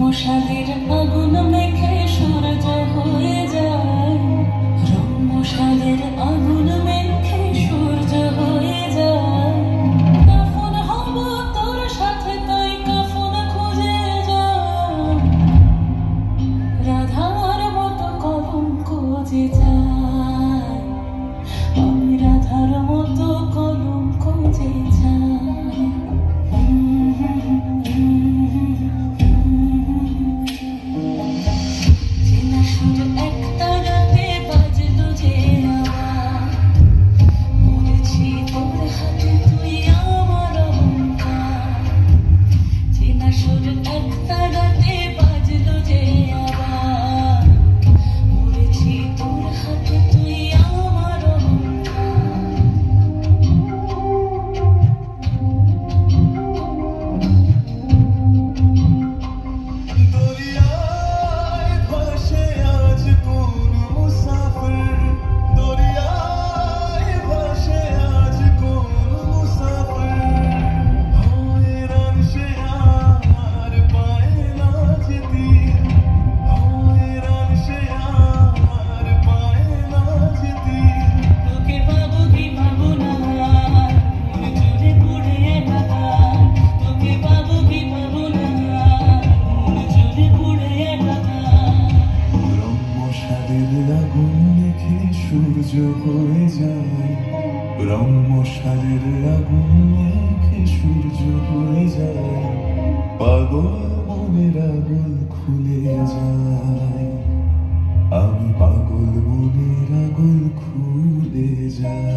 মশালের আগুন মেখে সূর্য হয়ে যায়, রং মশালের আগুন মেখে সূর্য হয়ে যায়। কাফন হব তোর সাথে তাই কাফন খুঁজে যায়, রাধার মতো কলঙ্ক যে যায়, আমি রাধার মতো কলঙ্ক যে যায়। সূর্য হয়ে যায়, রং মশালের আগুন মেখে সূর্য হয়ে যায়, পাগল মনের আগুন খুলে যায়, আমি পাগল মনের আগুন খুলে যায়।